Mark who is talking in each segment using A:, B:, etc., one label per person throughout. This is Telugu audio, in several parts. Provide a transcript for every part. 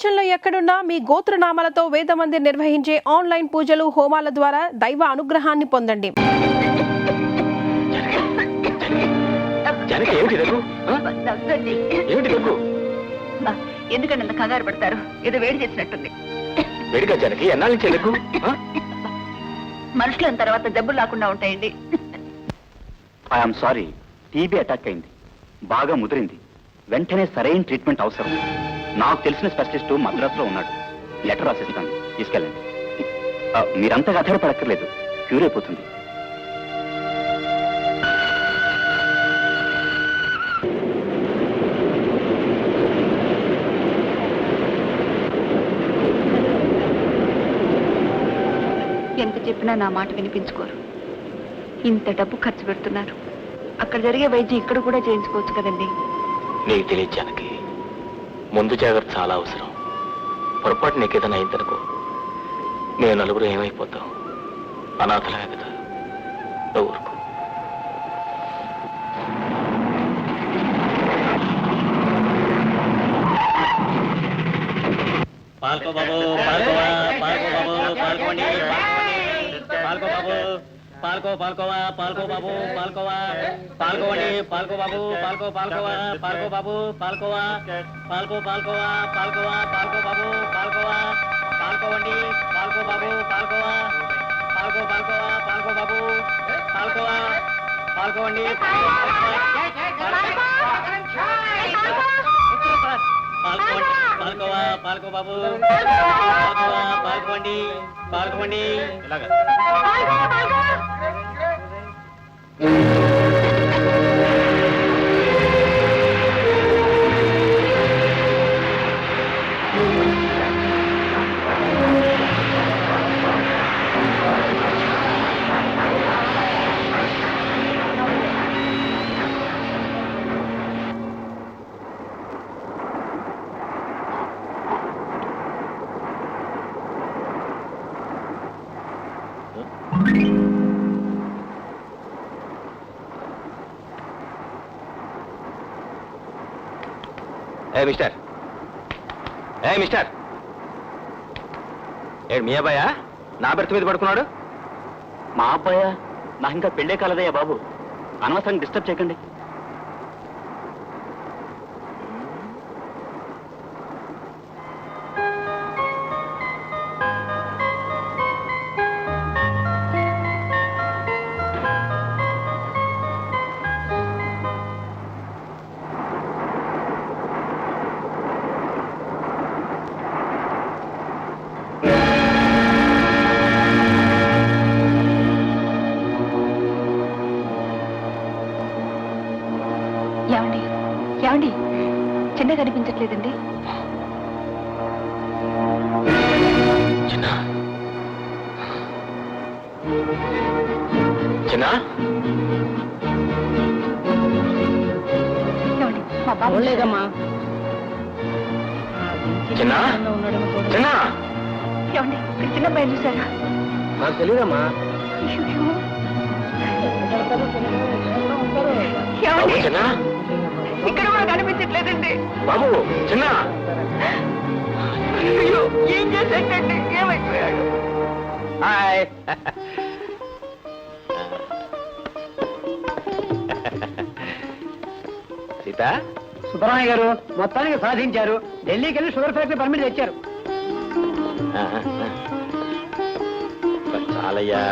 A: ప్రపంచంలో ఎక్కడున్నా మీ గోత్రనామాలతో వేదమందిర్ నిర్వహించే ఆన్లైన్ పూజలు హోమాల ద్వారా దైవ అనుగ్రహాన్ని పొందండి.
B: ఎందుకంటే కంగారు పడతారు? ఏదో వేడి చేసినట్టుంది. మనుషులు తర్వాత జబ్బులు రాకుండా ఉంటాయండి.
C: ఐఎమ్ సారీ, టీబీ అటాక్ అయింది, బాగా ముదిరింది, వెంటనే సరైన ట్రీట్మెంట్ అవసరం. నాకు తెలిసిన స్పెషలిస్ట్ మద్రాసులో ఉన్నాడు, లెటర్ రాసిస్తాను, తీసుకెళ్ళండి. మీరంతగా ఆధారపడక్కర్లేదు, క్యూర్ అయిపోతుంది.
B: ఎంత చెప్పినా నా మాట వినిపించుకోరు. ఇంత డబ్బు ఖర్చు పెడుతున్నారు, అక్కడ జరిగే వైద్యం ఇక్కడ కూడా చేయించుకోవచ్చు కదండి.
D: నీకు తెలియచానికి ముందు జాగ్రత్త చాలా అవసరం. పొరపాటు నీకేదైనా అయిందనుకో, నేను నలుగురు ఏమైపోతాం? అనాథలమే కదా. నువ్వు ఊరుకో. పాల్కో బాబు, పాల్కోవా, పాల్కో బాబు, పాల్కోండి, పాల్కో బాబు, పాల్కో, పాల్కోవా, పాల్కో బాబు, పాల్కోవా, పాల్కోండి, పాల్కో బాబు, పాల్కో, పాల్కోవా, పాల్కో బాబు, పాల్కోవా, పాల్కో, పాల్కోవా, పాల్కోవా, పాల్కో బాబు, పాల్కోవా, పాల్కోండి, పాల్కో బాబు, పాల్కోవా, పాల్కో, పాల్కోవా, పాల్కో బాబు, పాల్కోవా, పాల్కోండి, పాల్కోవా, పాల్కో బాబు, పాల్కోవా, పాల్కోండి, పాల్కోండి. ఇలాగా మిస్టర్, మిస్టర్, ఏడు మీ అబ్బాయా నా బెర్త్ మీద పడుకున్నాడు?
C: మా అబ్బాయా? నాకు ఇంకా పెళ్ళే కాలదయ్యా బాబు, అనవసరంగా డిస్టర్బ్ చేయకండి.
B: ఏమండి, ఏమండి, చిన్న కనిపించట్లేదండి.
D: చిన్న, చిన్న,
B: ఏమండి, మా బాబు లేదమ్మా.
D: చిన్న, చిన్న,
B: ఏమండి, ఇక్కడ చిన్న అబ్బాయి చూసారా?
D: నాకు తెలియదమ్మా.
B: ఏమండి,
D: చిన్న,
B: ఇక్కడ కూడా కనిపించట్లేదండి.
D: బాబు, చిన్న,
B: అయ్యో, ఏం చేసేటండి, ఏమైపోయాడు?
D: హాయ్. సీత,
E: సుబ్బరామయ్య గారు మొత్తానికి సాధించారు. ఢిల్లీకి వెళ్ళి షుగర్ ఫ్యాక్టరీ పర్మిట్ తెచ్చారు.
D: చాలయ్యా.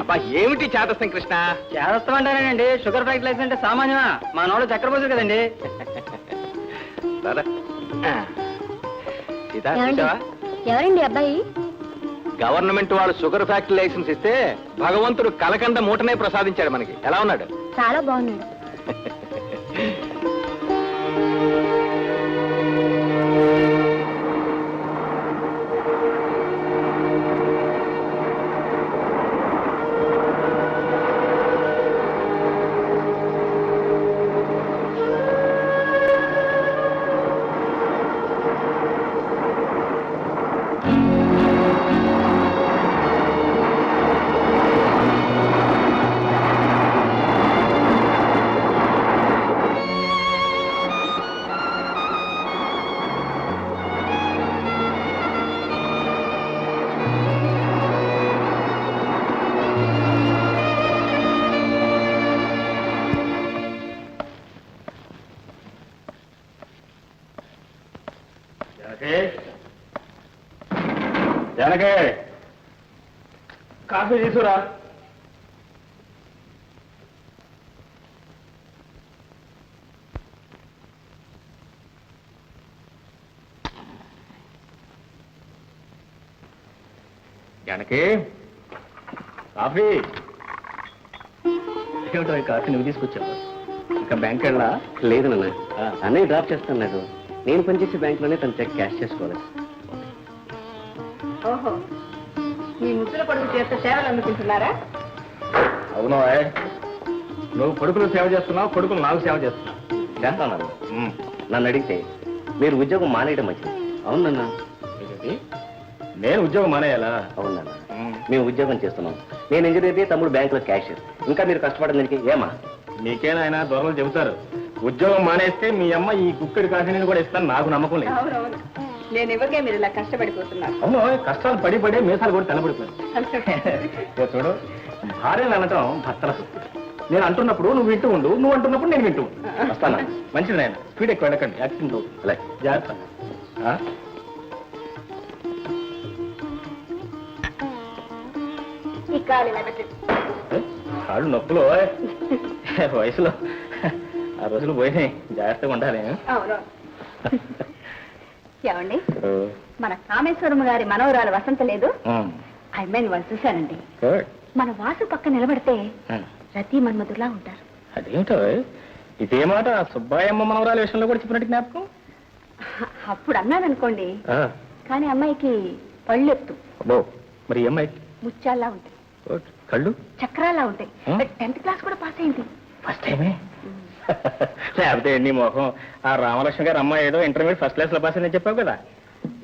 D: అబ్బా, ఏమిటి చేతస్థం కృష్ణ?
E: చేస్తామంటారేనండి, షుగర్ ఫ్యాక్టరీ లైసెన్స్ అంటే సామాన్యమా? మా నోడు చక్కెర పోసారు కదండి.
D: సీత, చూసావా?
F: ఎవరండి అబ్బాయి?
D: గవర్నమెంట్ వాళ్ళు షుగర్ ఫ్యాక్టరీ లైసెన్స్ ఇస్తే భగవంతుడు కలకండ మూటనే ప్రసాదించాడు మనకి. ఎలా ఉన్నాడు?
F: చాలా బాగున్నాడు.
C: జానకే కాఫీ తీసుకురా. జానకి కాఫీ. ఏమిటో ఈ కాఫీ నువ్వు తీసుకొచ్చావు? ఇంకా బ్యాంక్ వెళ్ళా?
D: లేదు నాన్న, అన్నయ్య డ్రాప్ చేస్తాను లేదు. నేను పనిచేసే బ్యాంకులోనే తన చెక్ క్యాష్ చేసుకోవాలి.
B: ఓహో, మీ ముద్దుల కొడుకు చేస్తే సేవలు అందుకుంటున్నారా?
C: అవును, నువ్వు కొడుకులు సేవ చేస్తున్నావు, కొడుకులు నాకు సేవ చేస్తున్నావు.
D: చేస్తాను. నన్ను అడిగితే మీరు ఉద్యోగం మానేయడం మంచిది. అవునన్నా.
C: నేను ఉద్యోగం మానేయాలా?
D: అవునన్నా, మేము ఉద్యోగం చేస్తున్నాం. నేను ఇంజనీర్, తమ్ముడు బ్యాంకులో క్యాషియర్. ఇంకా మీరు కష్టపడడానికి ఏమా?
C: మీకేనాయనా దూరం చెబుతారు. ఉద్యోగం మానేస్తే మీ అమ్మ ఈ కుక్కడి కాఫీని కూడా ఇస్తాను, నాకు నమ్మకం లేదు.
B: అవునవును, నేను ఇవ్వకే మీరు ఇలా కష్టపడిపోతున్నారు.
C: అవును, కష్టాలు పడి పడే మీసాలు కూడా తెల్లబడిపోయాను. చూడు, భార్యలు అనటం భర్తల సొత్తు. నేను అంటున్నప్పుడు నువ్వు వింటూ ఉండు, నువ్వు అంటున్నప్పుడు నేను వింటూ ఉండు. వస్తానా? మంచిది నాయన, స్పీడ్ ఎక్కువ వెళ్ళకండి, యాక్సిడెంట్ అవుతుంది.
D: అలాగే.
C: జాగ్రత్త.
B: ఈ కాలు ఇలా పెట్టండి.
C: కాళ్ళు నొప్పులు వయసులో ఆ రోజులు పోయినాయి, జాగ్రత్తగా ఉండాలి.
B: అవును. ఏమండి, మన కామేశ్వరమ్మ గారి మనవరాలు వసంత లేదు, ఆ అమ్మాయిని వాళ్ళు చూశానండి. మన వాసు పక్క నిలబడితే రతి మన్మధులా ఉంటారు.
C: అదేమిటో ఇదే మాట సుబ్బాయమ్మ మనవరాల విషయంలో కూడా చెప్పినట్టు జ్ఞాపకం.
B: అప్పుడు అన్నాననుకోండి, కానీ అమ్మాయికి పళ్ళెత్తు,
C: మరి అమ్మాయి
B: ముత్యాల్లా ఉంటాయి,
C: కళ్ళు
B: చక్రాల్లా ఉంటాయి. 10th క్లాస్ కూడా పాస్ అయింది.
C: ఫస్ట్ టైమే. లేకపోతే నీ మొహం ఆ రామలక్ష్మి గారు అమ్మాయి ఏదో ఇంటర్మీడియట్ ఫస్ట్ క్లాస్ లో పాస్ అని చెప్పావు కదా.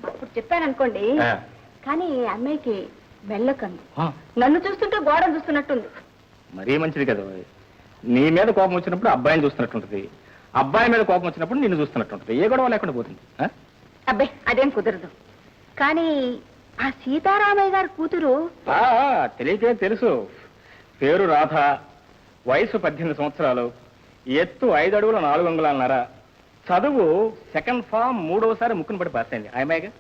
B: అప్పుడు చెప్పాననుకోండి, కానీ అమ్మాయికి మెల్లకంది. నన్ను చూస్తుంటే గోడను చూస్తున్నట్టుంది.
C: మరీ మంచిది కదా. నీ మీద కోపం వచ్చినప్పుడు అబ్బాయిని చూస్తున్నట్టుంటది, అబ్బాయి మీద కోపం వచ్చినప్పుడు నిన్ను చూస్తున్నట్టుంటది. ఏ గొడవ లేకుండా పోతుంది.
B: అబ్బాయి అదేం కుదరదు. కానీ ఆ సీతారామయ్య గారి కూతురు
C: తెలియకే తెలుసు. పేరు రాధ, వయసు 18 సంవత్సరాలు, ఎత్తు 5 అడుగుల 4 అంగుళాలన్నర, చదువు సెకండ్ ఫామ్ 3వసారి ముక్కును పడి పాస్ అయింది. అమ్మాయిగా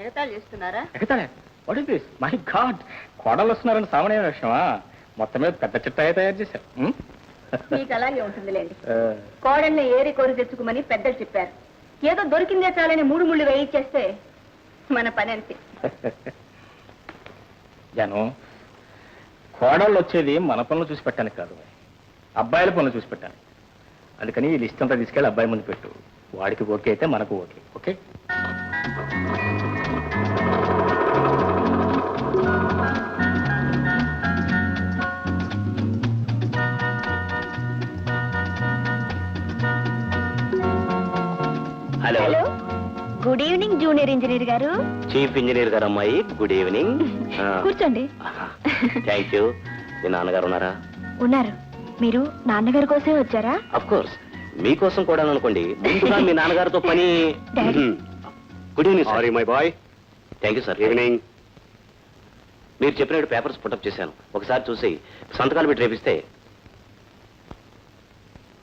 B: ఎగతాళి చేస్తున్నారా?
C: ఎగతాళే? What is this? My God, కోడలు వస్తున్నారని సామాన్య విషయమా? మొత్తం మీద పెద్ద చిట్టాయే తయారు చేశారు.
B: మీకు అలాగే ఉంటుందిలేండి. కోడల్ని ఏరి కోరి తెచ్చుకోమని పెద్దలు చెప్పారు. ఏదో దొరికిందే చాలని 3 ముళ్ళు వేయించేస్తే మన పని అంతే.
C: జాను, కోడళ్ళు వచ్చేది మన పనులు చూసి పెట్టడానికి కాదు, అబ్బాయిల పనులు చూసి పెట్టాను. అందుకని ఈ లిస్ట్ అంతా తీసుకెళ్ళి అబ్బాయి ముందు పెట్టు. వాడికి ఓకే అయితే మనకు okay. Okay?
D: Hello.
F: Good evening junior engineer గారు.
D: చీఫ్ ఇంజనీర్ గారు అమ్మాయి, గుడ్ ఈవినింగ్.
F: కూర్చోండి.
D: Thank you. మీ నాన్నగారు ఉన్నారా?
F: ఉన్నారు. మీరు నాన్నగారి కోసమే వచ్చారా?
D: అఫ్ కోర్స్, మీకోసం కూడా అనుకోండి. ముందుగా మీ నాన్నగారితో పని. Good evening. Sorry my boy. Thank you sir. Evening. మీరు చెప్పినట్టు పేపర్స్ పుటప్ చేశాను. ఒకసారి చూసి సంతకాలు పెట్టి రేపిస్తే.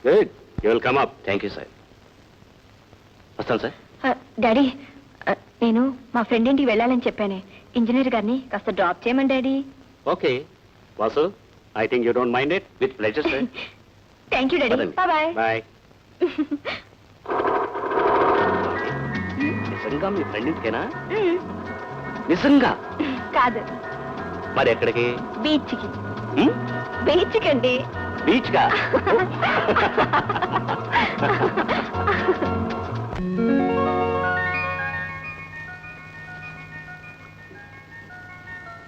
D: Good, you will come up. Thank you sir. వస్తాను సార్.
F: డాడీ, నేను మా ఫ్రెండ్ ఇంటికి వెళ్ళాలని చెప్పానే, ఇంజనీర్ గారిని కాస్త డ్రాప్ చేయమని daddy.
D: Okay Vasu, I think you don't mind it. With pleasure sir.
F: Thank you daddy. Bye
D: bye. నిజంగా మీ ఫ్రెండ్ ఇంటికేనా? నిజంగా
F: కాదు,
D: మరి ఎక్కడికి?
F: బీచ్కి. బీచ్కి అండి.
D: బీచ్ గా?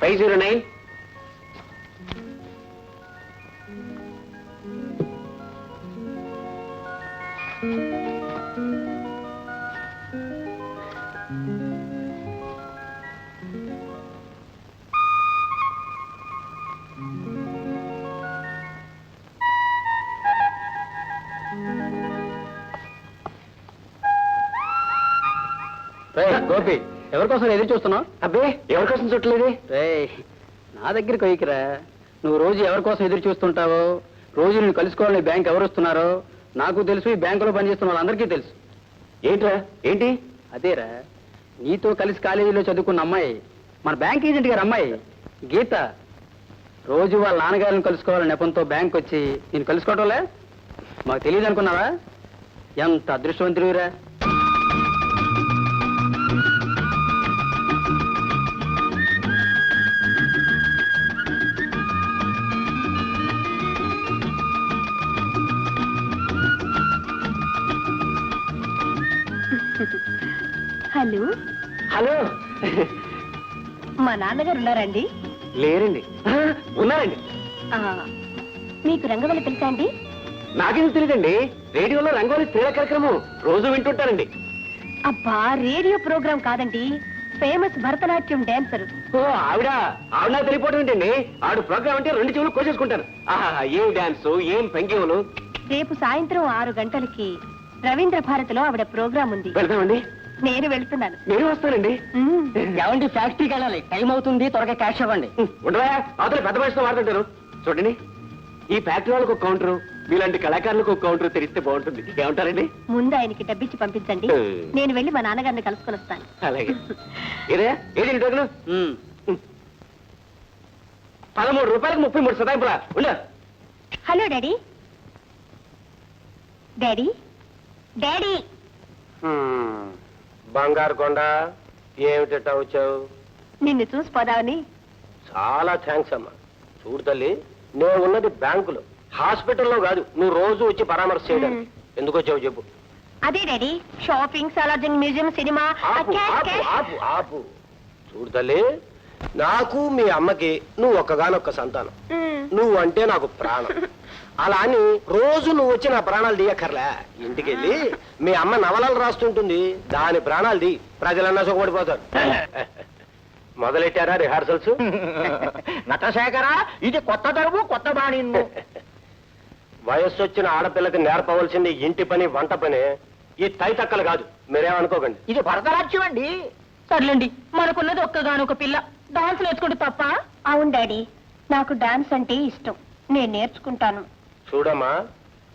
D: ఫైవ్ 09.
E: గోపి, ఎవరి కోసం ఎదురు చూస్తున్నావు?
D: అబ్బే, ఎవరి కోసం చుట్టలేదు.
E: నా దగ్గరికి వైకిరా. నువ్వు రోజు ఎవరి కోసం ఎదురు చూస్తుంటావో, రోజు నువ్వు కలుసుకోవాలని బ్యాంక్ ఎవరు వస్తున్నారో నాకు తెలుసు, ఈ బ్యాంకులో పనిచేస్తున్న వాళ్ళందరికీ తెలుసు.
D: ఏంట్రా? ఏంటి?
E: అదేరా, నీతో కలిసి కాలేజీలో చదువుకున్న అమ్మాయి, మన బ్యాంక్ ఏజెంట్ గారు అమ్మాయి గీత రోజు వాళ్ళ నాన్నగారిని కలుసుకోవాలని నెపంతో బ్యాంక్ వచ్చి నేను కలుసుకోవటంలే మాకు తెలియదు అనుకున్నావా? ఎంత అదృష్టవంతుడిరా.
F: Hello
E: hello.
F: మా నాన్నగారు ఉన్నారండి?
E: లేరండి. ఉన్నారండి.
F: మీకు రంగవల్లి తెలుసా అండి?
E: నాకేం తెలియదండి. రేడియోలో రంగోలి స్త్రీల కార్యక్రమం రోజు వింటుంటారండి.
F: అబ్బా, రేడియో ప్రోగ్రాం కాదండి, ఫేమస్ భరతనాట్యం డాన్సర్.
E: ఓ ఆవిడ నాకు తెలియపోవడం ఏంటండి? ఆవిడ ప్రోగ్రామ్ అంటే 2 చెవులు కోసేసుకుంటారు. ఏం డాన్స్, ఏం పెంగ్యములు.
F: రేపు సాయంత్రం 6 గంటలకి రవీంద్ర భారతిలో ఆవిడ ప్రోగ్రాం ఉంది.
E: వెళ్తామండి.
F: నేను వెళ్తున్నాను.
E: నేను వస్తానండి.
D: ఏమండి, ఫ్యాక్టరీకి వెళ్ళాలి, టైం అవుతుంది, త్వరగా క్యాష్ ఇవ్వండి.
E: ఉండవా, అవతల పెద్ద మనిషితో వాడుతుంటారు. చూడండి, ఈ ఫ్యాక్టరీ వాళ్ళకు ఒక కౌంటర్, మీలాంటి కళాకారులకు ఒక కౌంటర్ తెరిస్తే బాగుంటుంది. ఏమంటారండి?
F: ముందు ఆయనకి డబ్బిచ్చి పంపించండి, నేను వెళ్ళి మా నాన్నగారిని కలుసుకొని వస్తాను.
E: అలాగే. ఏదే ఏది టోకెను? 13 రూపాయలకు 33 సదాయింపులా. ఉండ.
F: Hello daddy. డాడీ డాడీ
G: బంగారు కొండ, ఏమిటట్టా వచ్చావు?
F: నిన్ను చూసి పోదామని.
G: చాలా థ్యాంక్స్ అమ్మా. చూడు తల్లి, నేను ఉన్నది బ్యాంకులో, హాస్పిటల్లో కాదు. నువ్వు రోజు వచ్చి పరామర్శ చేయడానికి. ఎందుకు వచ్చావు చెప్పు.
F: అదే daddy, shopping, Salar Jung museum, cinema.
G: ఆపు ఆపు ఆపు ఆపు. చూడు తల్లి, నాకు మీ అమ్మకి నువ్వు ఒక్కగానొక్క సంతానం. నువ్వు అంటే నాకు ప్రాణం. అలా అని రోజు నువ్వు వచ్చి నా ప్రాణాలు తీయక్కర్లే. ఇంటికెళ్ళి మీ అమ్మ నవలలు రాస్తుంటుంది, దాని ప్రాణాలు తీ. ప్రజలన్నా సుఖపడిపోతారు. మొదలెట్టారా రిహార్సల్స్?
D: నటశేఖర, ఇది కొత్త తరము, కొత్త బాణి.
G: వయస్సు వచ్చిన ఆడపిల్లకి నేర్పవలసింది ఇంటి పని, వంట పని. ఈ తైతక్కలు కాదు, మీరేమనుకోకండి.
D: ఇది భరతనాట్యం అండి.
F: సర్లేండి, మనకున్నది ఒక్కగానొక పిల్ల, డాన్స్ నేర్చుకుంటే తప్ప. అవును డాడీ, నాకు డాన్స్ అంటే ఇష్టం, నేను నేర్చుకుంటాను.
G: చూడమ్మా,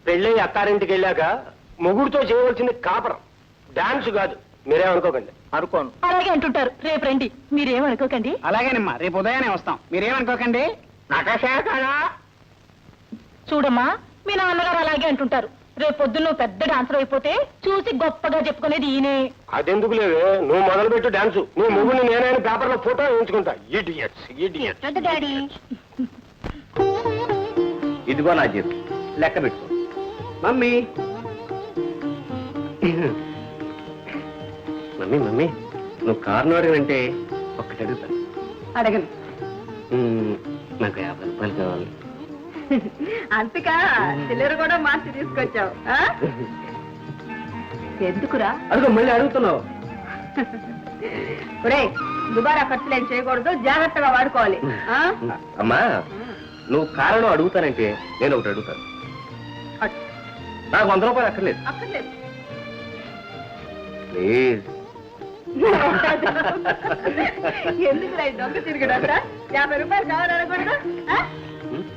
G: పెళ్ళి అత్తారింటికి వెళ్ళాక మొగుడుతో చేయవలసింది కాపరం, డాన్స్ కాదు. మీరేమనుకోకండి.
D: అనుకోను.
F: అలాగే అంటుంటారు. రేపు రండి, మీరేమనుకోకండి.
E: అలాగేనమ్మా, రేపు ఉదయాన్నే వస్తాం, మీరేమనుకోకండి.
D: నటశేఖర,
F: చూడమ్మా, మీ నాన్నగారు అలాగే అంటుంటారు. రేపు పొద్దున్న పెద్ద డాన్సర్ అయిపోతే చూసి గొప్పగా చెప్పుకునేది ఈయనే.
G: అదెందుకు లేవే, నువ్వు మొదలుపెట్టు డాన్సు. నీ మొగుడిని నేనైనా పేపర్లో ఫోటో వేయించుకుంటా. Idiots idiots.
F: డాడీ,
C: ఇదిగో నా జీతం, లెక్క పెట్టుకో.
G: మమ్మీ మమ్మీ మమ్మీ, నువ్వు కారణం అడిగినంటే ఒక్కటి అడుగుతాను.
F: అడగను.
G: నాకు 50 రూపాయలు కావాలి.
B: అంతకా చిల్లర కూడా మార్చి తీసుకొచ్చావు. ఎందుకురా?
G: అడుగు, మళ్ళీ అడుగుతున్నావు.
B: ఒరే, దుబారా ఖర్చులు ఏం చేయకూడదు, జాగ్రత్తగా వాడుకోవాలి.
G: అమ్మా, నువ్వు కారణం అడుగుతానంటే నేను ఒకటి అడుగుతాను. నాకు 100 రూపాయలు అక్కర్లేదు.
B: అక్కర్లేదు.
G: ప్లీజ్.
B: ఎందుకురా ఈ దొంగ తిరిగిడంట? 50 రూపాయలు కావాలనకూడదు.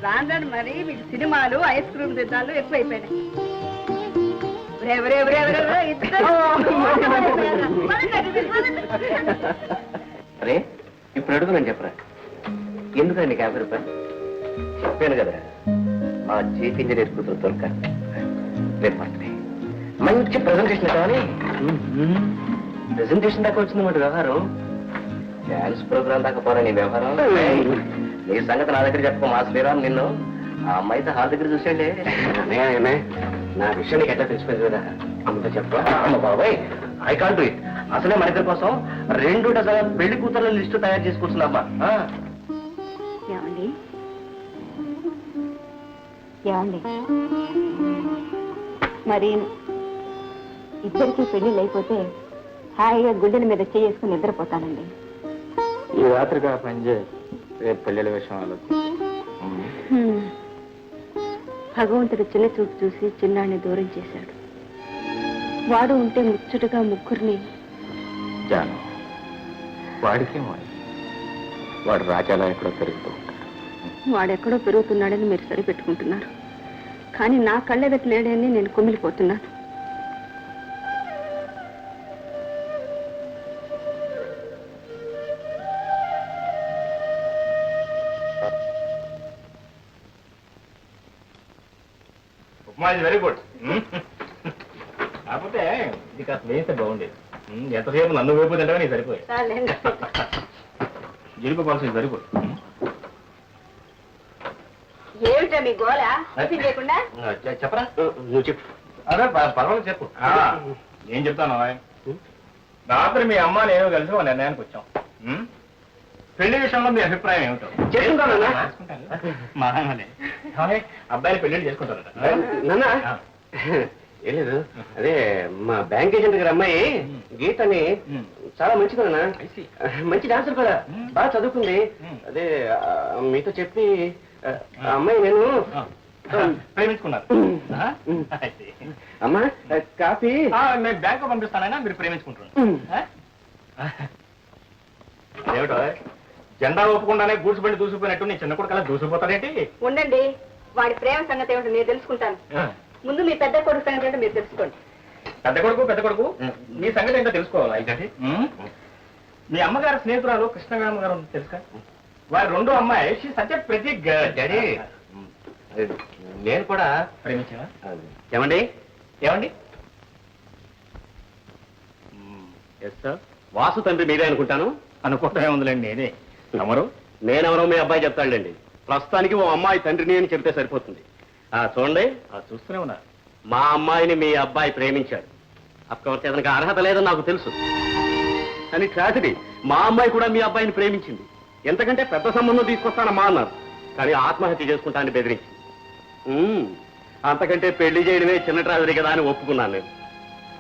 B: రాండి మరి, మీకు సినిమాలు, ఐస్ క్రీమ్ తిన్నాలు ఎక్కువైపోయినాయి.
G: అరే, ఇప్పుడు అడుగునని చెప్పరా. ఎందుకండి నీకు 50 రూపాయలు? చెప్పాను కదా, మా చీఫ్ ఇంజనీర్ కూతురు దొరక రేపు బర్త్డే. మంచి ప్రెజెంటేషన్ కావాలి. ప్రెజెంటేషన్ దాకా వచ్చిందన్నమాట వ్యవహారం. డాన్స్ ప్రోగ్రామ్ దాకా పోరా నీ వ్యవహారం. నీ సంగతి నా దగ్గర చెప్పు. మా శ్రీరామ్ నిన్ను ఆ అమ్మాయితో హాల్ దగ్గర చూసేయండి. నా విషయం నీకు ఎట్లా తెలిసిపోయింది కదా, అమ్మతో చెప్పు. అమ్మ బాబాయ్, ఐ కాంట్ డూ ఇట్. అసలే మన ఇద్దరి కోసం 2 డజన్ పెళ్లి కూతుర్ల లిస్టు తయారు చేసుకుంటున్నామ్మా.
B: ఏమండి ఏమండి, మరి ఇద్దరికి పెళ్లిళ్ళు అయిపోతే హాయిగా గుండెల మీద చేసుకుని నిద్రపోతానండి.
G: ఈ రాత్రిగా పనిచేయి, రేపు పెళ్లిళ్ళ విషయం ఆలోచించు.
B: భగవంతుడు చిన్న చూపు చూసి చిన్నాన్ని దూరం చేశాడు. వాడు ఉంటే ముచ్చటగా ముగ్గురిని.
G: జాను, వాడికేమో వాడు రాజాలా ఎక్కడో పెరుగుతూ ఉంటాడు.
B: వాడెక్కడో పెరుగుతున్నాడని మీరు సరిపెట్టుకుంటున్నారు, కానీ నా కళ్ళెదట లేడని నేను కుమిలిపోతున్నాను.
H: మాది వెరీ గుడ్. కాకపోతే ఇది కాస్త వేస్తే బాగుండేది. ఎంతసేపు నన్ను వేపు తింటే నీకు సరిపోయి. జీడిపప్పాల్సింది వెరీ గుడ్.
B: ఏమిటా మీ గోళ చేయకుండా
G: చెప్పరా నువ్వు చెప్పు.
H: అదే పర్వాలేదు చెప్పు. ఏం చెప్తాను రాత్రి మీ అమ్మ నేను కలిసి ఒక నిర్ణయానికి వచ్చాం. పెళ్లి విషయంలో మీ అభిప్రాయం ఏమిటో? మామూలే అబ్బాయిలు పెళ్లి చేసుకుంటారట.
G: నాన్న ఏం లేదు, అదే మా బ్యాంక్ ఏజెంట్ గారి అమ్మాయి గీతని చాలా మంచిది నాన్న. మంచి డాన్సర్ కూడా, బాగా చదువుకుంది. అదే మీతో చెప్పి ఆ అమ్మాయి నేను
H: ప్రేమించుకున్నారు.
G: అమ్మా కాఫీ
H: నేను బ్యాంకు పంపిస్తానైనా మీరు ప్రేమించుకుంటున్నారు. ఏమిటో జెండా ఒప్పుకుండానే గూడ్స్ బండి దూసిపోయినట్టు నీ చిన్న కొడుకు అలా దూసిపోతాడేంటి?
B: ఉండండి, వాడి ప్రేమ సంగతి ఏమిటో నేను తెలుసుకుంటాను. ముందు మీ పెద్ద కొడుకు సంగతి ఏంటో మీరు తెలుసుకోండి.
H: పెద్ద కొడుకు మీ సంగతి ఏంటో తెలుసుకోవాలి. అయితే మీ అమ్మగారు స్నేహితురాలు కృష్ణగామ గారు తెలుసా? వారి రెండో అమ్మాయి సత్య ప్రతి
G: డాడీ నేను కూడా
H: ప్రేమించావా?
G: ఏమండి
H: ఏమండి?
G: ఎస్ సార్, వాసు తండ్రి మీరే అనుకుంటాను.
H: అనుకోవటం ఏముందిలేండి, నేనే. తమరు?
G: నేనెవరో మీ అబ్బాయి చెప్తాడండి. ప్రస్తుతానికి ఓ అమ్మాయి తండ్రిని అని చెప్తే సరిపోతుంది. చూడండి,
H: చూస్తూనే ఉన్నా.
G: మా అమ్మాయిని మీ అబ్బాయి ప్రేమించాడు. అఫ్కోర్స్ అతనికి అర్హత లేదని నాకు తెలుసు. కానీ ట్రాజడీ, మా అమ్మాయి కూడా మీ అబ్బాయిని ప్రేమించింది. ఎంతకంటే పెద్ద సంబంధం తీసుకొస్తానమ్మా అన్నారు. కానీ ఆత్మహత్య చేసుకుంటానని బెదిరించింది. అంతకంటే పెళ్లి చేయడమే చిన్న ట్రాజడీ కదా అని ఒప్పుకున్నాను.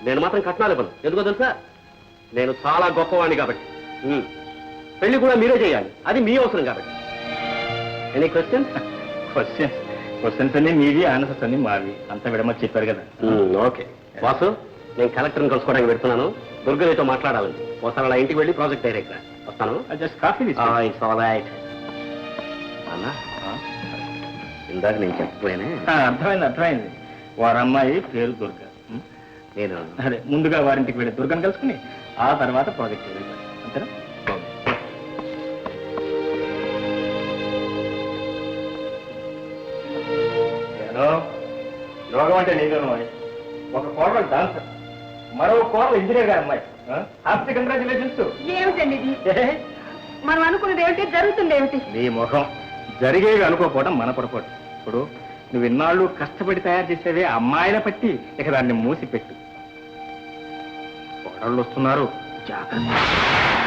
G: నేను మాత్రం కట్నాలు ఇవ్వను. ఎందుకో తెలుసా? నేను చాలా గొప్పవాణ్ణి కాబట్టి. పెళ్లి కూడా మీరే చేయాలి, అది మీ అవసరం కాబట్టి. Any question?
H: క్వశ్చన్స్ అన్ని మీవి, ఆన్సర్స్ అన్ని మావి. అంతా విడమని చెప్పారు కదా.
G: ఓకే వాసు, నేను కలెక్టర్ని కలుసుకోవడానికి పెడుతున్నాను. దుర్గనితో మాట్లాడాలని. ఒకసారి అలా ఇంటికి వెళ్ళి ప్రాజెక్ట్ డైరెక్టర్ వస్తాను.
H: Just coffee
G: it's all right. అన్నా, ఇందాక నేను చెప్పపోయానే.
H: అర్థమైంది. వారి అమ్మాయి పేరు దుర్గ.
G: నేను
H: అదే ముందుగా వారింటికి వెళ్ళి దుర్గను కలుసుకుని ఆ తర్వాత ప్రాజెక్ట్ అంతేనా? యోగం అంటే నీకు ఒక కోడలు డాన్సర్, మరో కోడలు ఇంజనీర్ గారు అమ్మాయి. Happy congratulations.
B: ఏమిటండి ఇది? మనం అనుకున్నది ఏమిటి, జరుగుతుంది ఏమిటి?
H: నీ ముఖం జరిగేవి అనుకోకపోవడం మన పొరపాటు. ఇప్పుడు నువ్వు ఇన్నాళ్ళు కష్టపడి తయారు చేసేవే అమ్మాయిల పట్టి ఇక దాన్ని మూసి పెట్టు. కోడళ్ళు వస్తున్నారు, జాగ్రత్త.